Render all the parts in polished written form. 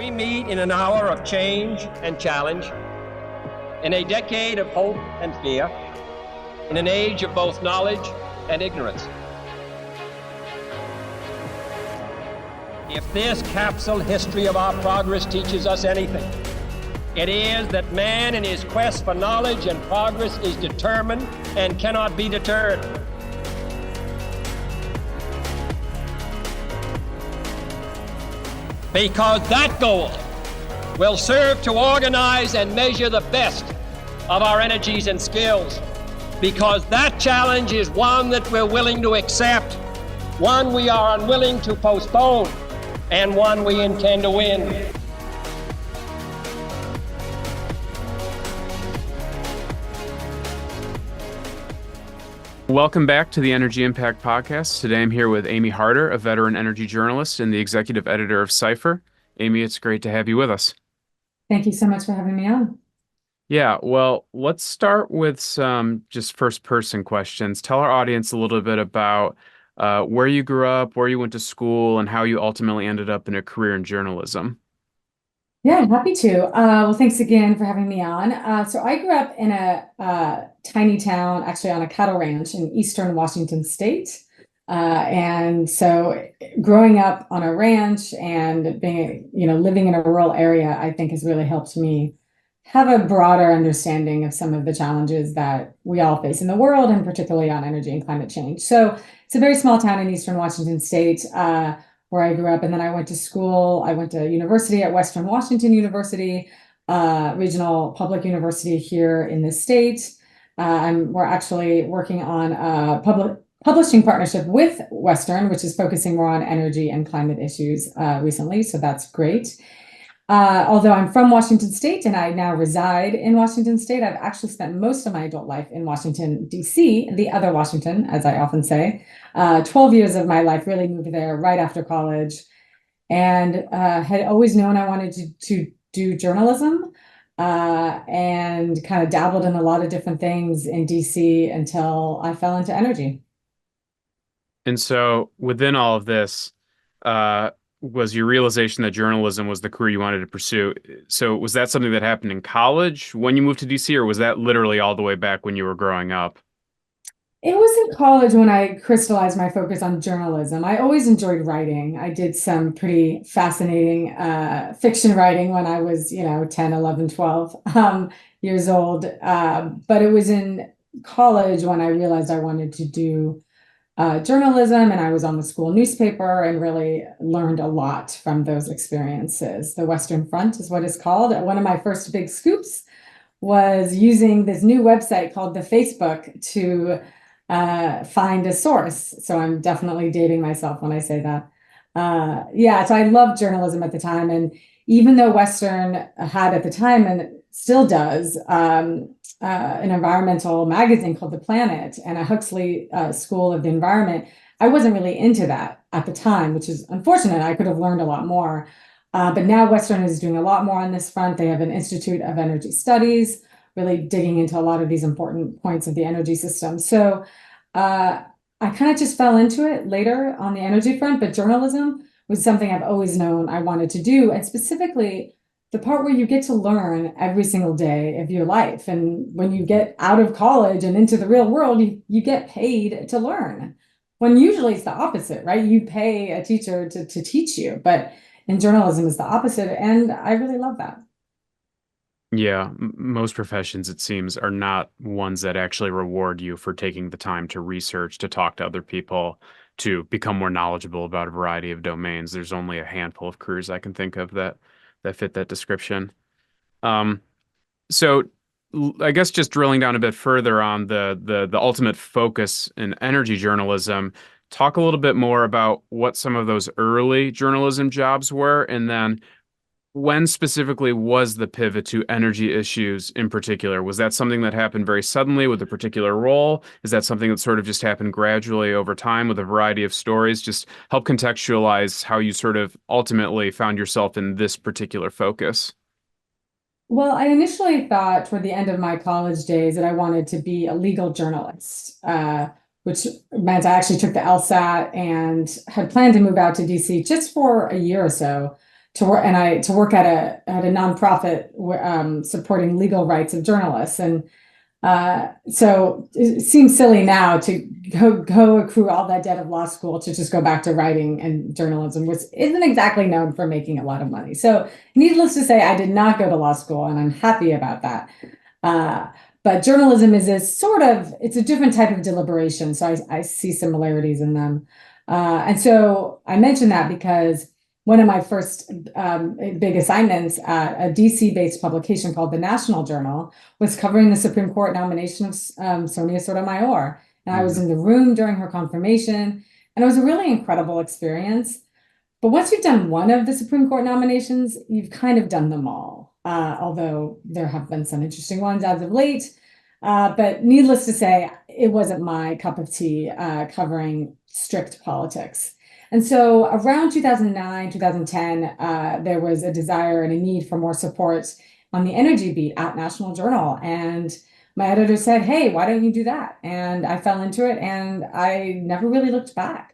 we meet in an hour of change and challenge, in a decade of hope and fear, in an age of both knowledge and ignorance. If this capsule history of our progress teaches us anything, it is that man in his quest for knowledge and progress is determined and cannot be deterred. Because that goal will serve to organize and measure the best of our energies and skills. Because that challenge is one that we're willing to accept, one we are unwilling to postpone, and one we intend to win. Welcome back to the Energy Impact Podcast. Today I'm here with Amy Harder, a veteran energy journalist and the executive editor of Cipher. Amy, it's great to have you with us. Thank you so much for having me on. Yeah, well, let's start with some just first-person questions. Tell our audience a little bit about where you grew up, where you went to school, and how you ultimately ended up in a career in journalism. Yeah, happy to. Well, thanks again for having me on. So I grew up in a tiny town, actually on a cattle ranch in eastern Washington state. And so growing up on a ranch and being, living in a rural area, I think has really helped me have a broader understanding of some of the challenges that we all face in the world, and particularly on energy and climate change. So it's a very small town in eastern Washington state, where I grew up. And then I went to school. I went to university at Western Washington University, regional public university here in the state. We're actually working on a publishing partnership with Western, which is focusing more on energy and climate issues recently. So that's great. Although I'm from Washington State and I now reside in Washington State, I've actually spent most of my adult life in Washington, D.C., the other Washington, as I often say. 12 years of my life, really moved there right after college, and had always known I wanted to do journalism, and kind of dabbled in a lot of different things in D.C. until I fell into energy. And so within all of this, was your realization that journalism was the career you wanted to pursue. So was that something that happened in college when you moved to DC, or was that literally all the way back when you were growing up? It was in college when I crystallized my focus on journalism. I always enjoyed writing. I did some pretty fascinating fiction writing when I was, 10, 11, 12 years old. But it was in college when I realized I wanted to do journalism, and I was on the school newspaper and really learned a lot from those experiences. The Western Front is what it's called. One of my first big scoops was using this new website called the Facebook to find a source. So I'm definitely dating myself when I say that. So I loved journalism at the time. And even though Western had at the time, and it still does, an environmental magazine called The Planet and a Huxley School of the Environment, I wasn't really into that at the time, which is unfortunate. I could have learned a lot more. But now Western is doing a lot more on this front. They have an Institute of Energy Studies, really digging into a lot of these important points of the energy system. So I kind of just fell into it later on the energy front, but journalism was something I've always known I wanted to do. And specifically, the part where you get to learn every single day of your life. And when you get out of college and into the real world, you get paid to learn. When usually it's the opposite, right? You pay a teacher to teach you, but in journalism it's the opposite. And I really love that. Yeah, most professions, it seems, are not ones that actually reward you for taking the time to research, to talk to other people, to become more knowledgeable about a variety of domains. There's only a handful of careers I can think of that fit that description. So I guess just drilling down a bit further on the ultimate focus in energy journalism, talk a little bit more about what some of those early journalism jobs were, and then when specifically was the pivot to energy issues in particular? Was that something that happened very suddenly with a particular role? Is that something that sort of just happened gradually over time with a variety of stories? Just help contextualize how you sort of ultimately found yourself in this particular focus. Well, I initially thought toward the end of my college days that I wanted to be a legal journalist, which meant I actually took the LSAT and had planned to move out to DC just for a year or so to work at a nonprofit supporting legal rights of journalists. And so it seems silly now to go accrue all that debt of law school to just go back to writing and journalism, which isn't exactly known for making a lot of money. So needless to say, I did not go to law school, and I'm happy about that. But journalism is it's a different type of deliberation. So I see similarities in them. And so I mentioned that because one of my first big assignments at a DC-based publication called the National Journal was covering the Supreme Court nomination of Sonia Sotomayor. And I was in the room during her confirmation, and it was a really incredible experience. But once you've done one of the Supreme Court nominations, you've kind of done them all, although there have been some interesting ones as of late. But needless to say, it wasn't my cup of tea covering strict politics. And so around 2009, 2010, there was a desire and a need for more support on the energy beat at National Journal. And my editor said, hey, why don't you do that? And I fell into it, and I never really looked back.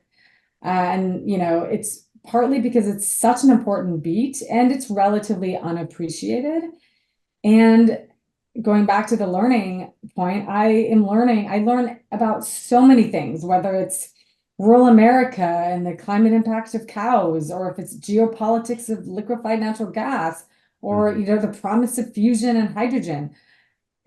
And, it's partly because it's such an important beat and it's relatively unappreciated. And going back to the learning point, I learn about so many things, whether it's rural America and the climate impact of cows, or if it's geopolitics of liquefied natural gas, or, the promise of fusion and hydrogen.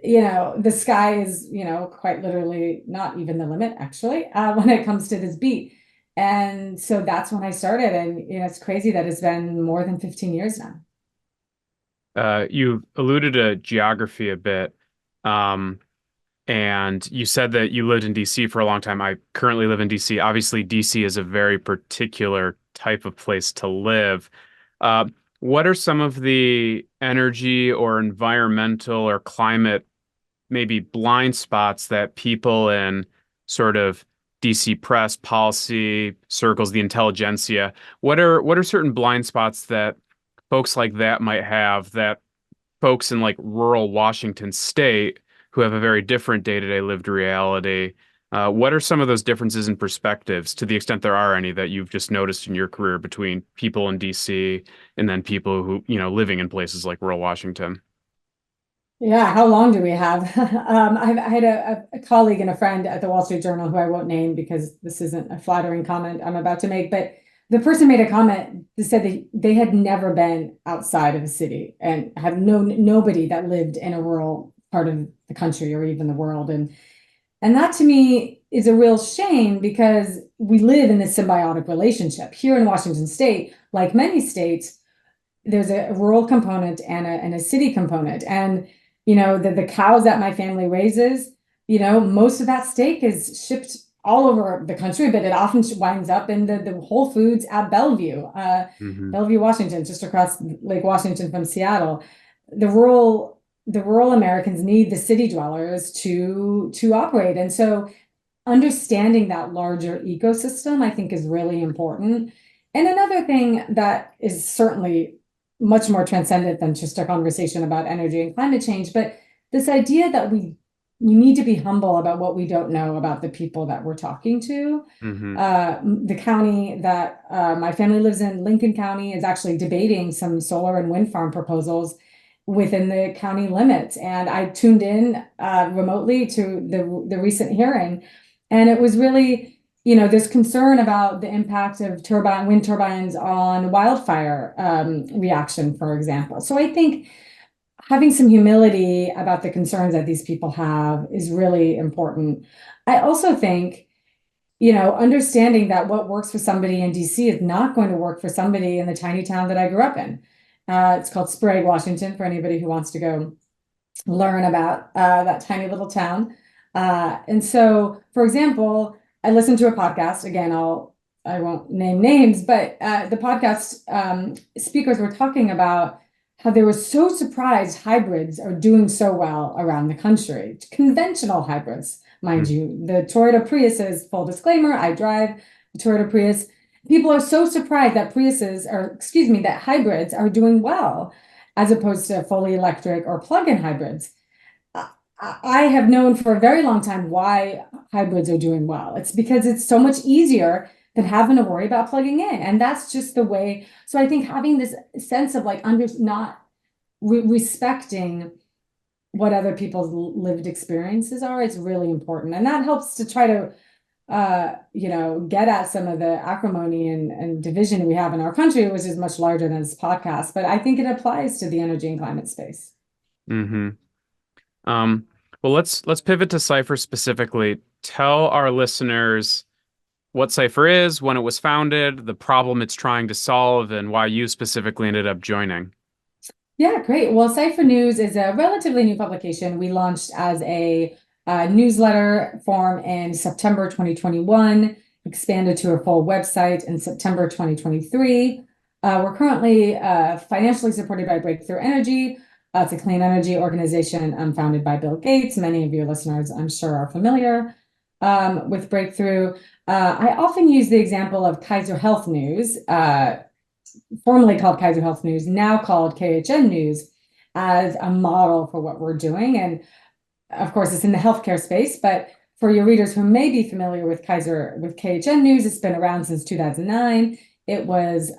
The sky is, quite literally not even the limit, actually, when it comes to this beat. And so that's when I started. And, it's crazy that it's been more than 15 years now. You alluded to geography a bit. And you said that you lived in DC for a long time. I currently live in DC. Obviously, DC is a very particular type of place to live. What are some of the energy or environmental or climate, maybe blind spots that people in sort of DC press, policy circles, the intelligentsia, what are certain blind spots that folks like that might have that folks in like rural Washington state who have a very different day-to-day lived reality? What are some of those differences in perspectives, to the extent there are any, that you've just noticed in your career between people in DC and then people who, living in places like rural Washington? Yeah, how long do we have? I had a colleague and a friend at the Wall Street Journal who I won't name because this isn't a flattering comment I'm about to make, but the person made a comment that said that they had never been outside of a city and had known nobody that lived in a rural part of the country or even the world. And that to me is a real shame, because we live in this symbiotic relationship. Here in Washington state, like many states, there's a rural component and a city component. And the cows that my family raises, most of that steak is shipped all over the country, but it often winds up in the Whole Foods at Bellevue, Bellevue, Washington, just across Lake Washington from Seattle. The rural Americans need the city dwellers to operate. And so understanding that larger ecosystem, I think, is really important. And another thing that is certainly much more transcendent than just a conversation about energy and climate change, but this idea that we need to be humble about what we don't know about the people that we're talking to. The county that my family lives in, Lincoln County, is actually debating some solar and wind farm proposals within the county limits. And I tuned in remotely to the recent hearing, and it was really, there's concern about the impact of wind turbines on wildfire reaction, for example. So I think having some humility about the concerns that these people have is really important. I also think, understanding that what works for somebody in DC is not going to work for somebody in the tiny town that I grew up in. It's called Sprague, Washington, for anybody who wants to go learn about that tiny little town. And so, for example, I listened to a podcast. Again, I won't name names, but the podcast speakers were talking about how they were so surprised hybrids are doing so well around the country. Conventional hybrids, mind you. The Toyota Prius is, full disclaimer, I drive the Toyota Prius. People are so surprised that that hybrids are doing well, as opposed to fully electric or plug-in hybrids. I have known for a very long time why hybrids are doing well. It's because it's so much easier than having to worry about plugging in. And that's just the way. So I think having this sense of like not respecting what other people's lived experiences are is really important. And that helps to try to get at some of the acrimony and division we have in our country, which is much larger than this podcast. But I think it applies to the energy and climate space. Mm-hmm. Well, let's pivot to Cipher specifically. Tell our listeners what Cipher is, when it was founded, the problem it's trying to solve, and why you specifically ended up joining. Yeah, great. Well, Cipher News is a relatively new publication. We launched as a newsletter form in September 2021, expanded to a full website in September 2023. We're currently financially supported by Breakthrough Energy. It's a clean energy organization founded by Bill Gates. Many of your listeners, I'm sure, are familiar with Breakthrough. I often use the example of Kaiser Health News, formerly called Kaiser Health News, now called KHN News, as a model for what we're doing. And of course, it's in the healthcare space, but for your readers who may be familiar with KHN News, it's been around since 2009. It was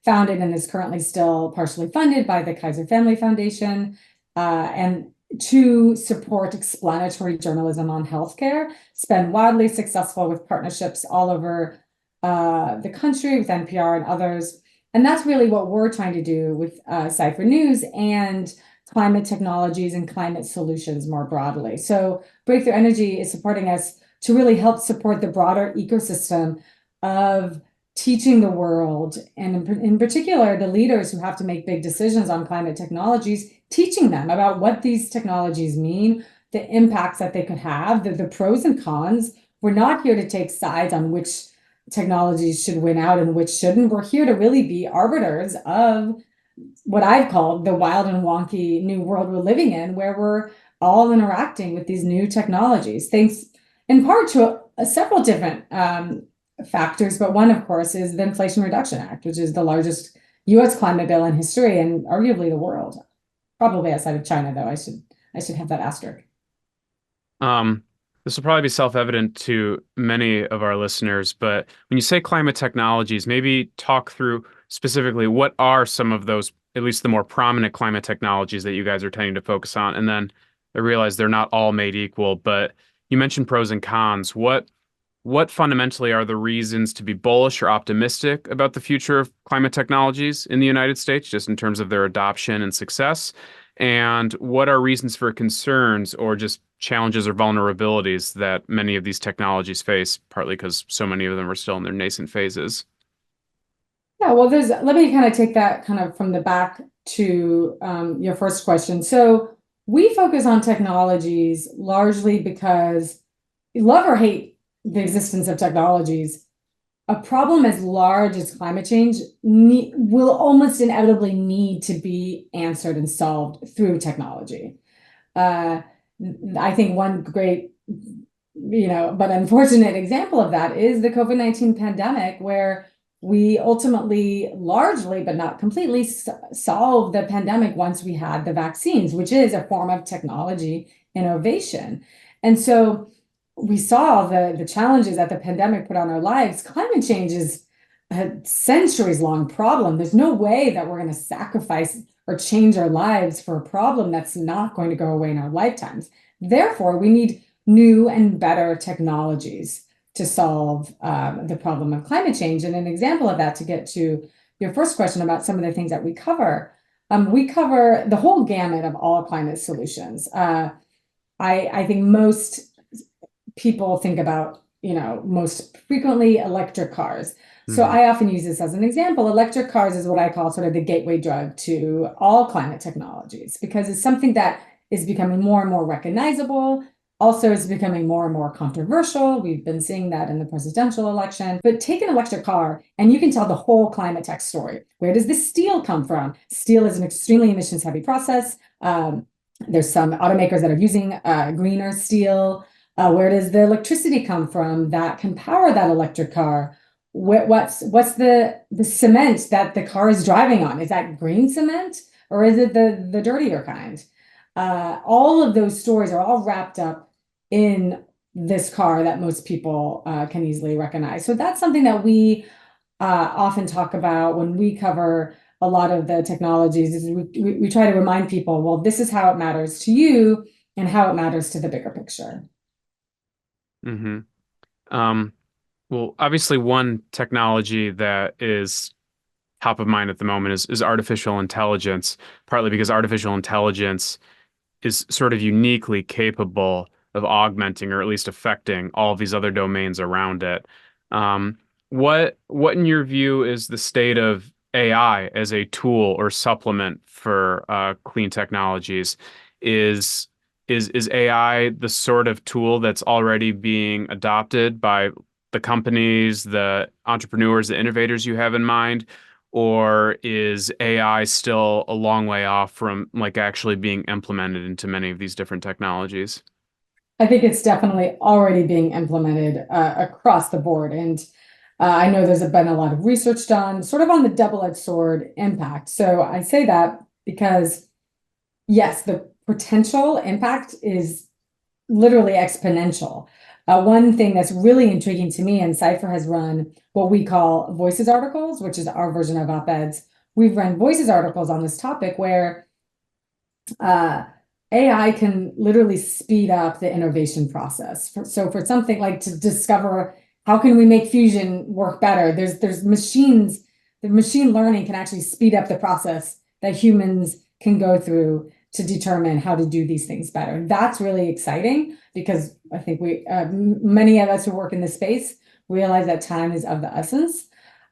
founded and is currently still partially funded by the Kaiser Family Foundation, and to support explanatory journalism on healthcare. It's been wildly successful with partnerships all over the country with NPR and others. And that's really what we're trying to do with Cipher News and climate technologies and climate solutions more broadly. So Breakthrough Energy is supporting us to really help support the broader ecosystem of teaching the world, and in particular, the leaders who have to make big decisions on climate technologies, teaching them about what these technologies mean, the impacts that they could have, the pros and cons. We're not here to take sides on which technologies should win out and which shouldn't. We're here to really be arbiters of what I've called the wild and wonky new world we're living in, where we're all interacting with these new technologies, thanks in part to several different factors. But one, of course, is the Inflation Reduction Act, which is the largest U.S. climate bill in history and arguably the world. Probably outside of China, though. I should have that asterisk. This will probably be self-evident to many of our listeners, but when you say climate technologies, maybe talk through specifically what are some of those, at least the more prominent climate technologies that you guys are tending to focus on. And then I realize they're not all made equal, but you mentioned pros and cons. What fundamentally are the reasons to be bullish or optimistic about the future of climate technologies in the United States, just in terms of their adoption and success? And what are reasons for concerns or just challenges or vulnerabilities that many of these technologies face, partly because so many of them are still in their nascent phases? Yeah, well, let me kind of take that kind of from the back to your first question. So we focus on technologies largely because, love or hate the existence of technologies, a problem as large as climate change will almost inevitably need to be answered and solved through technology. I think one great, but unfortunate example of that is the COVID-19 pandemic, where we ultimately, largely, but not completely, solved the pandemic once we had the vaccines, which is a form of technology innovation. And so we saw the challenges that the pandemic put on our lives. Climate change is a centuries-long problem. There's no way that we're going to sacrifice or change our lives for a problem that's not going to go away in our lifetimes. Therefore, we need new and better technologies to solve the problem of climate change. And an example of that, to get to your first question about some of the things that we cover the whole gamut of all climate solutions. I think most people think about, most frequently electric cars. So I often use this as an example. Electric cars is what I call sort of the gateway drug to all climate technologies, because it's something that is becoming more and more recognizable. Also, it's becoming more and more controversial. We've been seeing that in the presidential election. But take an electric car and you can tell the whole climate tech story. Where does this steel come from? Steel is an extremely emissions heavy process. There's some automakers that are using greener steel. Where does the electricity come from that can power that electric car? What's the cement that the car is driving on? Is that green cement, or is it the dirtier kind? All of those stories are all wrapped up in this car that most people can easily recognize. So that's something that we often talk about when we cover a lot of the technologies. Is we try to remind people, well, this is how it matters to you and how it matters to the bigger picture. Mm-hmm. Well, obviously, one technology that is top of mind at the moment is artificial intelligence, partly because artificial intelligence is sort of uniquely capable of augmenting or at least affecting all of these other domains around it. Um, what in your view is the state of AI as a tool or supplement for clean technologies? Is is AI the sort of tool that's already being adopted by the companies, the entrepreneurs, the innovators you have in mind? Or is AI still a long way off from like actually being implemented into many of these different technologies? I think it's definitely already being implemented across the board. And I know there's been a lot of research done sort of on the double-edged sword impact. So I say that because, yes, the potential impact is literally exponential. One thing that's really intriguing to me, and Cipher has run what we call voices articles, which is our version of op-eds. We've run voices articles on this topic where AI can literally speed up the innovation process. So for something like to discover how can we make fusion work better, there's machines, the machine learning can actually speed up the process that humans can go through to determine how to do these things better. That's really exciting because I think many of us who work in this space realize that time is of the essence.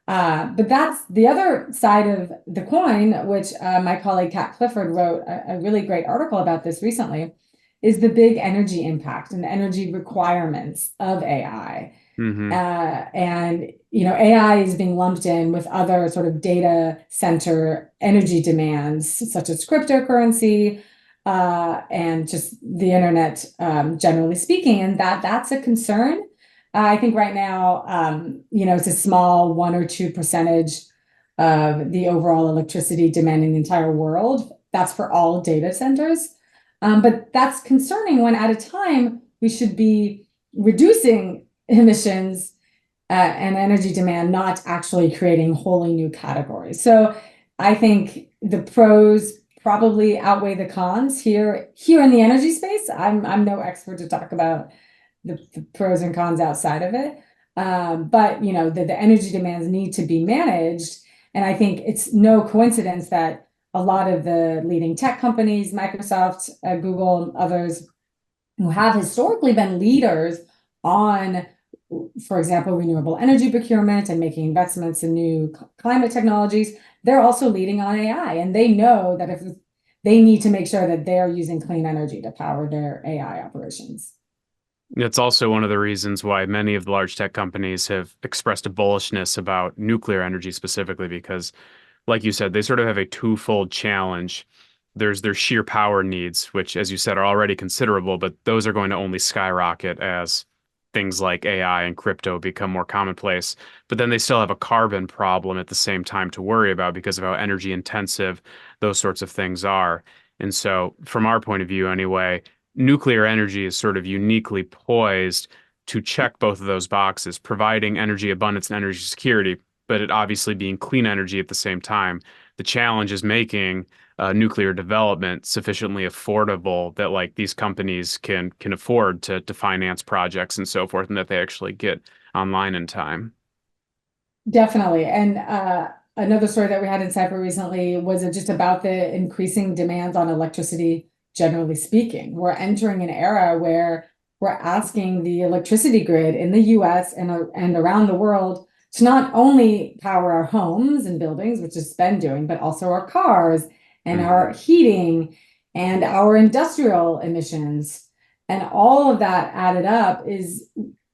But that's the other side of the coin, which my colleague Kat Clifford wrote a really great article about this recently, is the big energy impact and the energy requirements of AI. Mm-hmm. And AI is being lumped in with other sort of data center energy demands, such as cryptocurrency and just the internet, generally speaking, and that's a concern. I think right now, it's a small 1 or 2% of the overall electricity demand in the entire world. That's for all data centers. But that's concerning when at a time we should be reducing emissions and energy demand, not actually creating wholly new categories. So I think the pros probably outweigh the cons here in the energy space. I'm no expert to talk about the pros and cons outside of it. But the energy demands need to be managed. And I think it's no coincidence that a lot of the leading tech companies, Microsoft, Google, and others who have historically been leaders on, for example, renewable energy procurement and making investments in new climate technologies, they're also leading on AI. And they know that if they need to make sure that they're using clean energy to power their AI operations. It's also one of the reasons why many of the large tech companies have expressed a bullishness about nuclear energy specifically, because, like you said, they sort of have a twofold challenge. There's their sheer power needs, which, as you said, are already considerable, but those are going to only skyrocket as things like AI and crypto become more commonplace. But then they still have a carbon problem at the same time to worry about because of how energy intensive those sorts of things are. And so, from our point of view anyway, nuclear energy is sort of uniquely poised to check both of those boxes, providing energy abundance and energy security, but it obviously being clean energy at the same time. The challenge is making nuclear development sufficiently affordable that like these companies can afford to finance projects and so forth, and that they actually get online in time. Definitely. And another story that we had in Cipher recently was just about the increasing demands on electricity, generally speaking. We're entering an era where we're asking the electricity grid in the US and around the world to not only power our homes and buildings, which it's been doing, but also our cars and our heating and our industrial emissions. And all of that added up is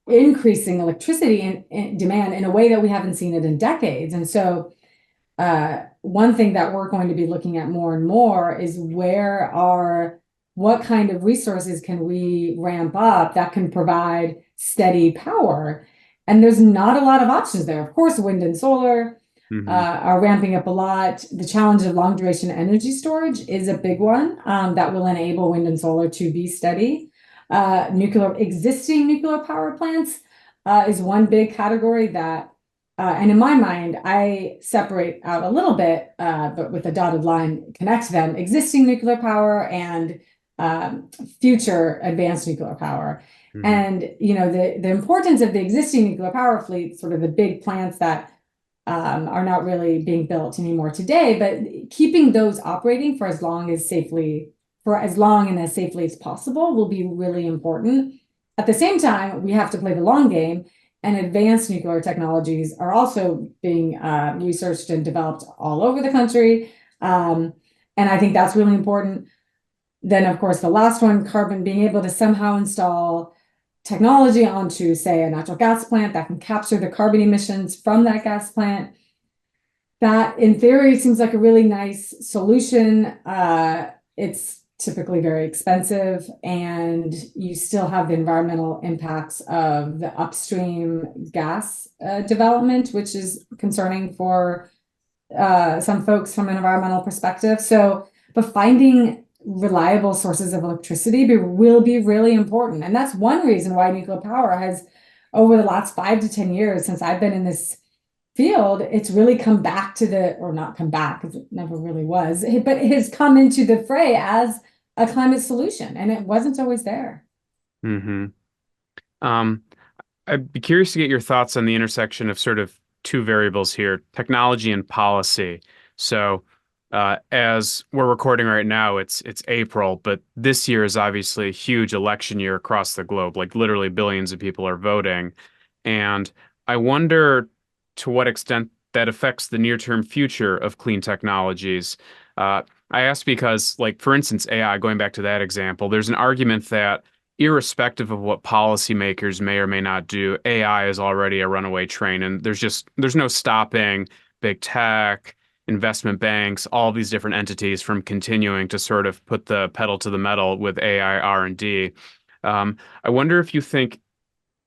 increasing electricity in demand in a way that we haven't seen it in decades. And so one thing that we're going to be looking at more and more is what kind of resources can we ramp up that can provide steady power? And there's not a lot of options there. Of course, wind and solar are ramping up a lot. The challenge of long duration energy storage is a big one that will enable wind and solar to be steady. Existing nuclear power plants is one big category that, and in my mind, I separate out a little bit, but with a dotted line, connect them, existing nuclear power and future advanced nuclear power. Mhm. And, the importance of the existing nuclear power fleet, sort of the big plants that are not really being built anymore today, but keeping those operating for as long and as safely as possible will be really important. At the same time, we have to play the long game, and advanced nuclear technologies are also being researched and developed all over the country. And I think that's really important. Then, of course, the last one, carbon, being able to somehow install technology onto, say, a natural gas plant that can capture the carbon emissions from that gas plant. That, in theory, seems like a really nice solution. It's typically very expensive, and you still have the environmental impacts of the upstream gas development, which is concerning for some folks from an environmental perspective. But finding reliable sources of electricity will be really important. And that's one reason why nuclear power has, over the last 5 to 10 years, since I've been in this field, it's really come back to or not come back, because it never really was, but it has come into the fray as a climate solution, and it wasn't always there. Mm-hmm. I'd be curious to get your thoughts on the intersection of sort of two variables here, technology and policy. So, as we're recording right now, it's April, but this year is obviously a huge election year across the globe. Like literally billions of people are voting. And I wonder to what extent that affects the near-term future of clean technologies. I ask because, like, for instance, AI, going back to that example, there's an argument that irrespective of what policymakers may or may not do, AI is already a runaway train, and there's no stopping big tech, investment banks, all these different entities from continuing to sort of put the pedal to the metal with AI R&D. I wonder if you think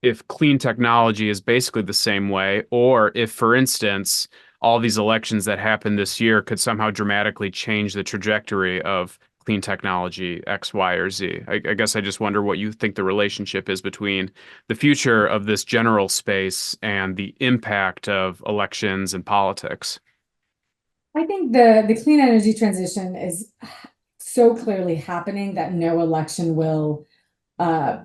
if clean technology is basically the same way, or if, for instance, all these elections that happened this year could somehow dramatically change the trajectory of clean technology X, Y, or Z. I guess I just wonder what you think the relationship is between the future of this general space and the impact of elections and politics. I think the clean energy transition is so clearly happening that no election will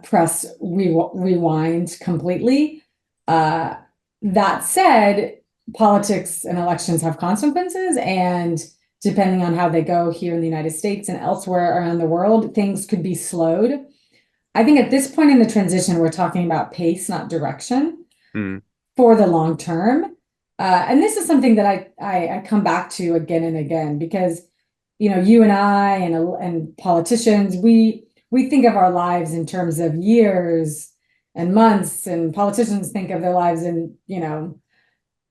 press rewind completely. That said, politics and elections have consequences, and depending on how they go here in the United States and elsewhere around the world, things could be slowed. I think at this point in the transition, we're talking about pace, not direction, for the long term. And this is something that I come back to again and again, because you and I and politicians, we think of our lives in terms of years and months, and politicians think of their lives in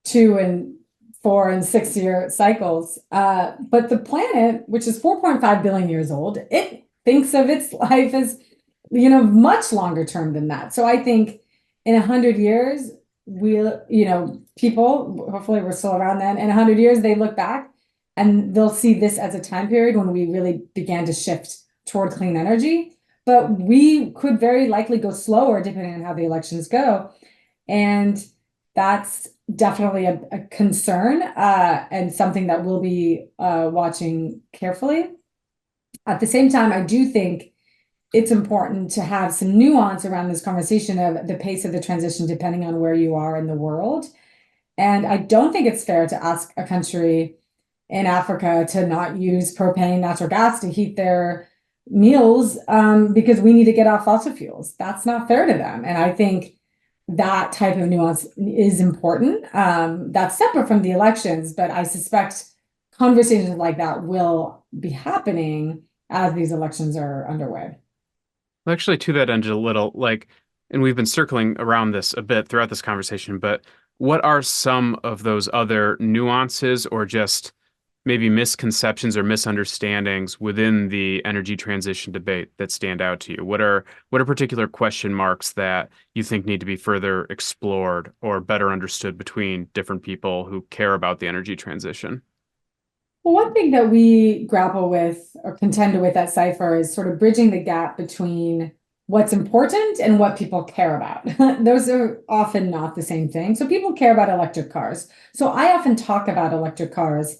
2 and 4 and 6 year cycles. But the planet, which is 4.5 billion years old, it thinks of its life as much longer term than that. So I think in 100 years, people, hopefully we're still around then, in 100 years, they look back and they'll see this as a time period when we really began to shift toward clean energy. But we could very likely go slower depending on how the elections go. And that's definitely a concern, and something that we'll be watching carefully. At the same time, I do think it's important to have some nuance around this conversation of the pace of the transition depending on where you are in the world. And I don't think it's fair to ask a country in Africa to not use propane, natural gas to heat their meals because we need to get off fossil fuels. That's not fair to them. And I think that type of nuance is important. That's separate from the elections, but I suspect conversations like that will be happening as these elections are underway. Actually, to that end, a little and we've been circling around this a bit throughout this conversation, but what are some of those other nuances or just maybe misconceptions or misunderstandings within the energy transition debate that stand out to you? What are particular question marks that you think need to be further explored or better understood between different people who care about the energy transition? Well, one thing that we grapple with or contend with at Cipher is sort of bridging the gap between what's important and what people care about. Those are often not the same thing. So people care about electric cars. So I often talk about electric cars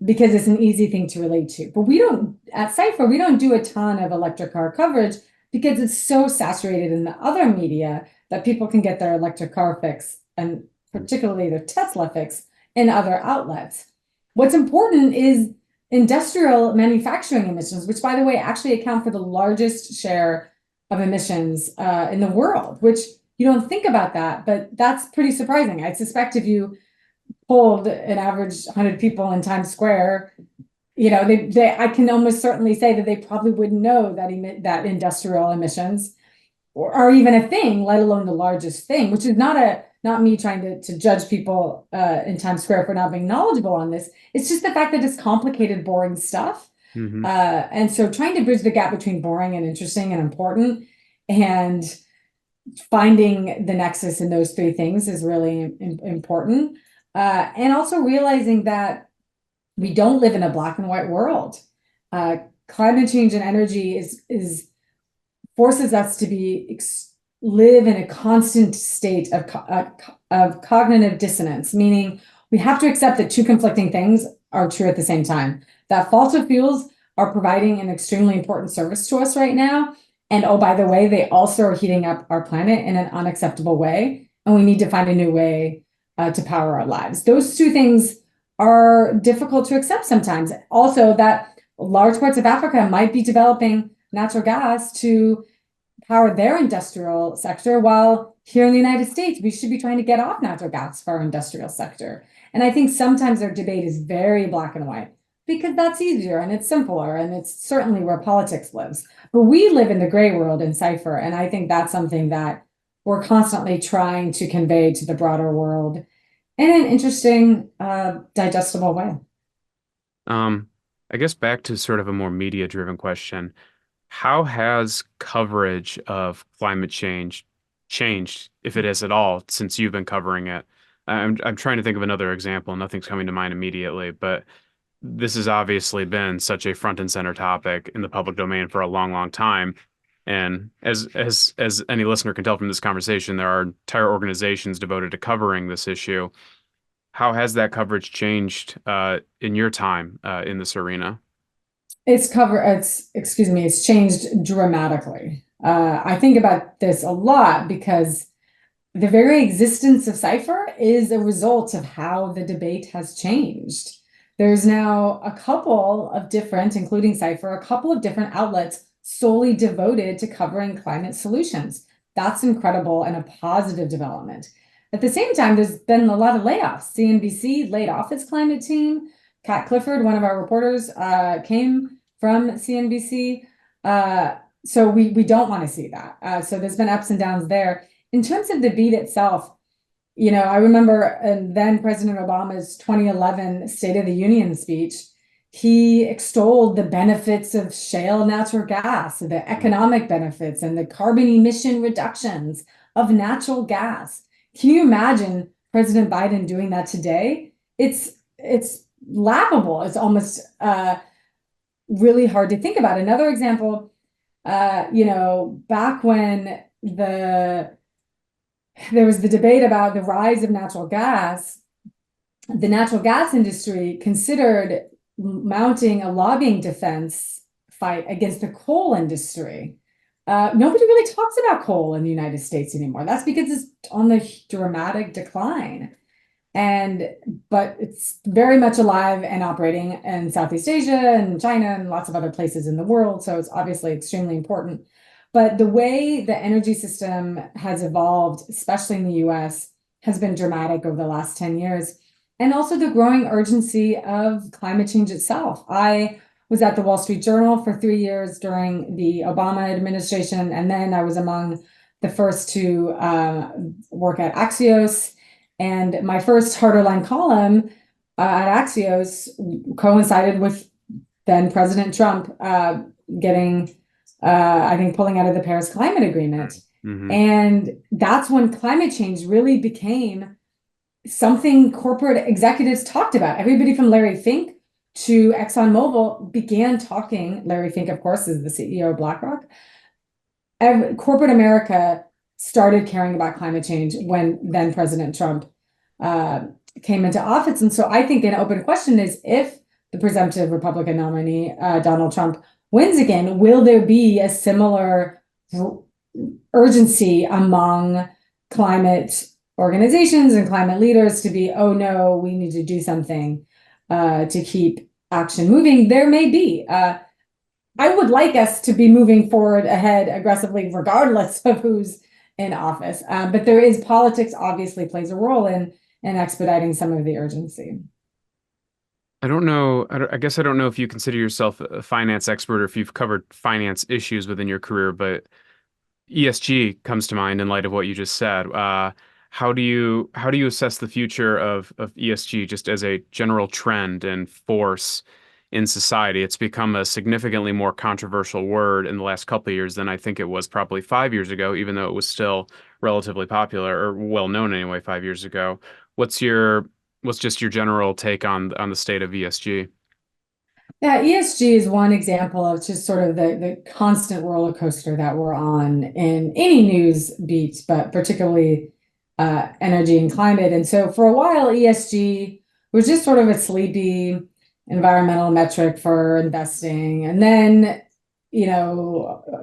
because it's an easy thing to relate to. But we don't, at Cipher, we don't do a ton of electric car coverage because it's so saturated in the other media that people can get their electric car fix, and particularly their Tesla fix, in other outlets. What's important is industrial manufacturing emissions, which, by the way, actually account for the largest share of emissions in the world, which you don't think about that, but that's pretty surprising. I suspect if you polled an average 100 people in Times Square, you know, I can almost certainly say that they probably wouldn't know that industrial emissions are even a thing, let alone the largest thing, which is not me trying to judge people in Times Square for not being knowledgeable on this. It's just the fact that it's complicated, boring stuff. Mm-hmm. And so trying to bridge the gap between boring and interesting and important, and finding the nexus in those three things is really important. And also realizing that we don't live in a black and white world. Climate change and energy is forces us to live in a constant state of cognitive dissonance, meaning we have to accept that two conflicting things are true at the same time. That fossil fuels are providing an extremely important service to us right now. And oh, by the way, they also are heating up our planet in an unacceptable way. And we need to find a new way to power our lives. Those two things are difficult to accept sometimes. Also, that large parts of Africa might be developing natural gas to power their industrial sector, while here in the United States, we should be trying to get off natural gas for our industrial sector. And I think sometimes our debate is very black and white because that's easier and it's simpler, and it's certainly where politics lives. But we live in the gray world in Cipher, and I think that's something that we're constantly trying to convey to the broader world in an interesting, digestible way. I guess back to sort of a more media-driven question. How has coverage of climate change changed, if it has at all, since you've been covering it? I'm trying to think of another example. Nothing's coming to mind immediately, but this has obviously been such a front and center topic in the public domain for a long, long time. And as any listener can tell from this conversation, there are entire organizations devoted to covering this issue. How has that coverage changed in your time in this arena? It's changed dramatically. I think about this a lot because the very existence of Cipher is a result of how the debate has changed. There's now a couple of different, including Cipher, a couple of different outlets solely devoted to covering climate solutions. That's incredible and a positive development. At the same time, there's been a lot of layoffs. CNBC laid off its climate team. Kat Clifford, one of our reporters, came from CNBC. So we don't want to see that. So there's been ups and downs there. In terms of the beat itself, you know, I remember then President Obama's 2011 State of the Union speech. He extolled the benefits of shale natural gas, the economic benefits and the carbon emission reductions of natural gas. Can you imagine President Biden doing that today? It's laughable. It's almost really hard to think about. Another example, you know, back when there was the debate about the rise of natural gas, the natural gas industry considered mounting a lobbying defense fight against the coal industry. Nobody really talks about coal in the United States anymore. That's because it's on the dramatic decline. But it's very much alive and operating in Southeast Asia and China and lots of other places in the world. So it's obviously extremely important. But the way the energy system has evolved, especially in the US, has been dramatic over the last 10 years. And also the growing urgency of climate change itself. I was at the Wall Street Journal for 3 years during the Obama administration. And then I was among the first to work at Axios. And my first harder line column at Axios coincided with then President Trump getting, I think, pulling out of the Paris Climate Agreement. Mm-hmm. And that's when climate change really became something corporate executives talked about. Everybody from Larry Fink to ExxonMobil began talking. Larry Fink, of course, is the CEO of BlackRock. corporate America started caring about climate change when then President Trump came into office. And so I think an open question is, if the presumptive Republican nominee, Donald Trump, wins again, will there be a similar urgency among climate organizations and climate leaders to be, oh no, we need to do something to keep action moving? There may be. I would like us to be moving forward ahead aggressively, regardless of who's in office. But there is, politics obviously plays a role in expediting some of the urgency. I don't know. I guess I don't know if you consider yourself a finance expert or if you've covered finance issues within your career, but ESG comes to mind in light of what you just said. How do you assess the future of ESG just as a general trend and force in society? It's become a significantly more controversial word in the last couple of years than I think it was probably 5 years ago, even though it was still relatively popular or well known anyway 5 years ago. What's just your general take on the state of ESG? Yeah, ESG is one example of just sort of the constant roller coaster that we're on in any news beat, but particularly energy and climate. And so for a while, ESG was just sort of a sleepy environmental metric for investing. And then,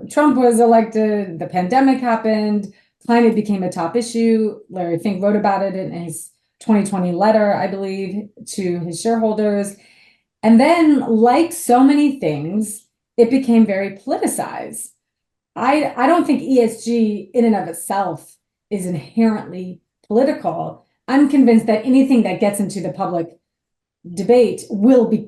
Trump was elected, the pandemic happened, climate became a top issue. Larry Fink wrote about it in his 2020 letter, I believe, to his shareholders. And then, like so many things, it became very politicized. I don't think ESG in and of itself is inherently political. I'm convinced that anything that gets into the public debate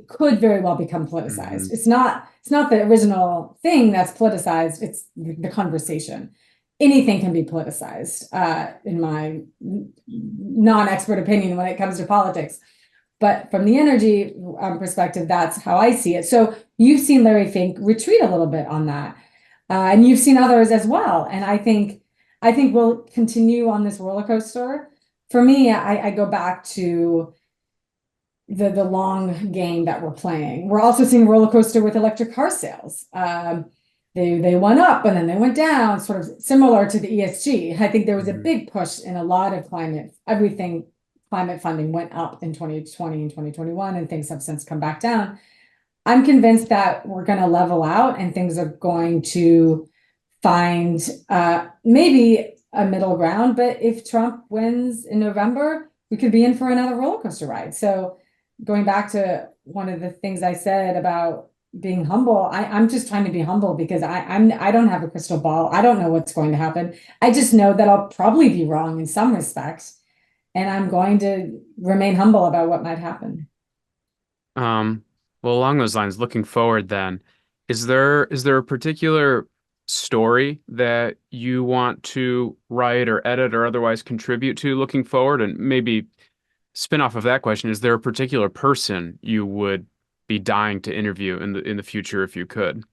could very well become politicized. Mhm. It's not the original thing that's politicized, it's the conversation. Anything can be politicized, in my non-expert opinion when it comes to politics. But from the energy perspective, that's how I see it. So you've seen Larry Fink retreat a little bit on that, and you've seen others as well. And I think we'll continue on this roller coaster. For me, I go back to the long game that we're playing. We're also seeing a roller coaster with electric car sales. They went up and then they went down, sort of similar to the ESG. I think there was a big push in a lot of climate funding went up in 2020 and 2021, and things have since come back down. I'm convinced that we're going to level out and things are going to find maybe a middle ground. But if Trump wins in November, we could be in for another roller coaster ride. So going back to one of the things I said about being humble, I'm just trying to be humble because I don't have a crystal ball. I don't know what's going to happen. I just know that I'll probably be wrong in some respects, and I'm going to remain humble about what might happen. Well, along those lines, looking forward then, is there a particular story that you want to write or edit or otherwise contribute to looking forward? And maybe spin off of that question, is there a particular person you would be dying to interview in the future if you could?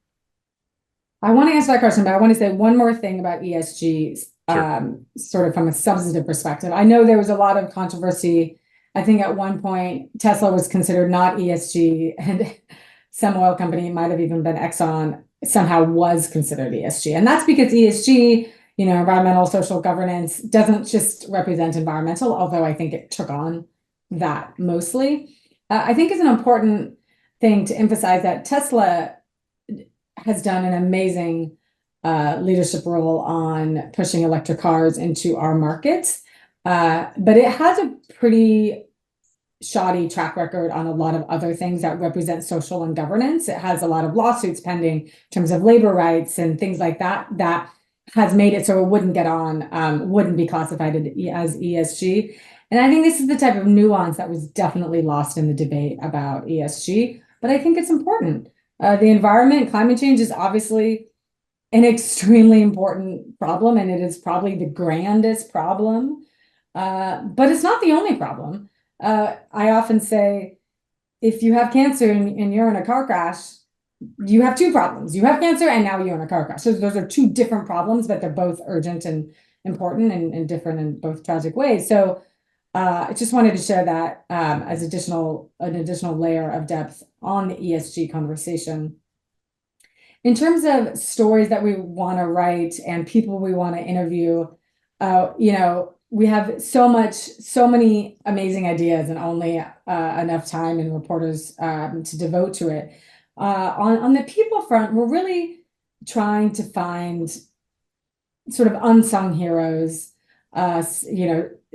I want to answer that question, but I want to say one more thing about ESG, Sure. sort of from a substantive perspective. I know there was a lot of controversy. I think at one point Tesla was considered not ESG, and some oil company, might have even been Exxon, somehow was considered ESG. And that's because ESG, environmental social governance, doesn't just represent environmental, although I think it took on that mostly. I think it's an important thing to emphasize that Tesla has done an amazing leadership role on pushing electric cars into our markets. But it has a pretty shoddy track record on a lot of other things that represent social and governance. It has a lot of lawsuits pending in terms of labor rights and things like that, that has made it so it wouldn't wouldn't be classified as ESG. And I think this is the type of nuance that was definitely lost in the debate about ESG, but I think it's important. The environment, climate change is obviously an extremely important problem, and it is probably the grandest problem, but it's not the only problem. I often say, if you have cancer and you're in a car crash, you have two problems. You have cancer and now you're in a car crash. So those are two different problems, but they're both urgent and important and different in both tragic ways. So I just wanted to share that as an additional layer of depth on the ESG conversation. in terms of stories that we want to write and people we want to interview, we have so many amazing ideas and only enough time and reporters to devote to it. On the people front, we're really trying to find sort of unsung heroes,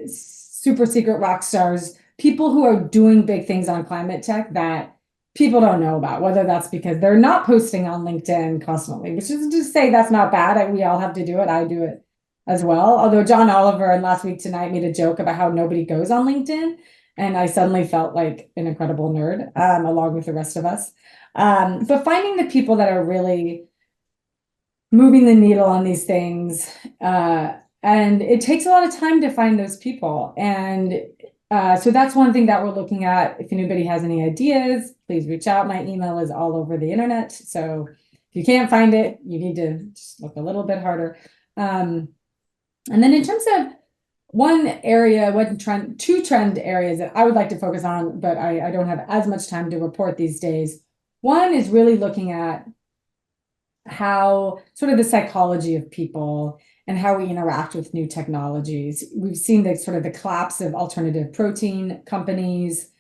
super secret rock stars, people who are doing big things on climate tech that people don't know about, whether that's because they're not posting on LinkedIn constantly, which is to say that's not bad. We all have to do it. I do it as well. Although John Oliver and Last Week Tonight made a joke about how nobody goes on LinkedIn. And I suddenly felt like an incredible nerd, along with the rest of us. But finding the people that are really moving the needle on these things, and it takes a lot of time to find those people. And so that's one thing that we're looking at. If anybody has any ideas, please reach out. My email is all over the internet. So if you can't find it, you need to just look a little bit harder. And then in terms of two trend areas that I would like to focus on, but I don't have as much time to report these days. One is really looking at how sort of the psychology of people and how we interact with new technologies. We've seen the collapse of alternative protein companies.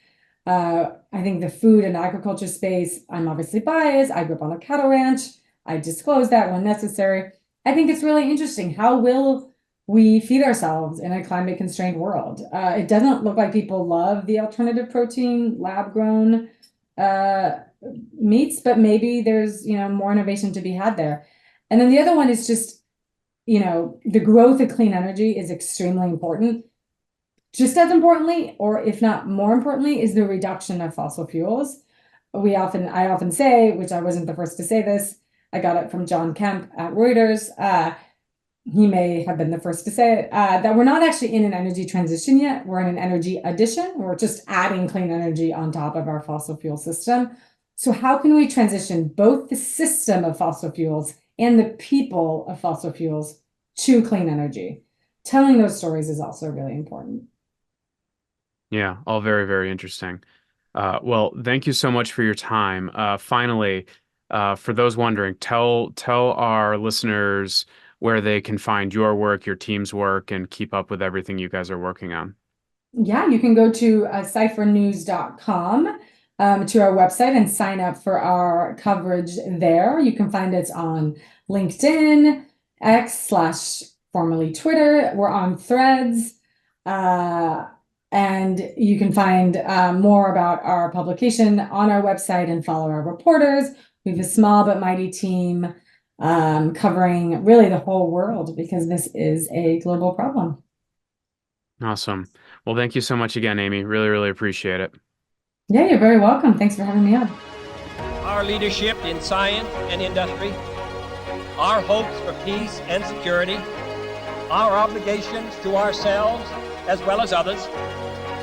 I think the food and agriculture space, I'm obviously biased. I grew up on a cattle ranch. I disclose that when necessary. I think it's really interesting. How will we feed ourselves in a climate constrained world? It doesn't look like people love the alternative protein, lab grown meats, but maybe there's more innovation to be had there. And then the other one is just the growth of clean energy is extremely important. Just as importantly, or if not more importantly, is the reduction of fossil fuels. I often say, which I wasn't the first to say this, I got it from John Kemp at Reuters. He may have been the first to say it, that we're not actually in an energy transition yet. We're in an energy addition. We're just adding clean energy on top of our fossil fuel system. So how can we transition both the system of fossil fuels and the people of fossil fuels to clean energy? Telling those stories is also really important. Yeah, all very, very interesting. Well, thank you so much for your time. Finally, for those wondering, tell our listeners where they can find your work, your team's work, and keep up with everything you guys are working on. Yeah, you can go to ciphernews.com to our website and sign up for our coverage there. You can find us on LinkedIn, X/formerly Twitter. We're on Threads. And you can find more about our publication on our website and follow our reporters. We have a small but mighty team covering really the whole world because this is a global problem. Awesome. Well, thank you so much again, Amy. Really, really appreciate it. Yeah, you're very welcome. Thanks for having me on. Our leadership in science and industry, our hopes for peace and security, our obligations to ourselves as well as others,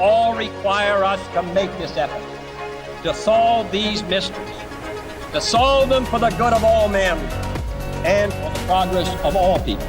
all require us to make this effort, to solve these mysteries, to solve them for the good of all men and for the progress of all people.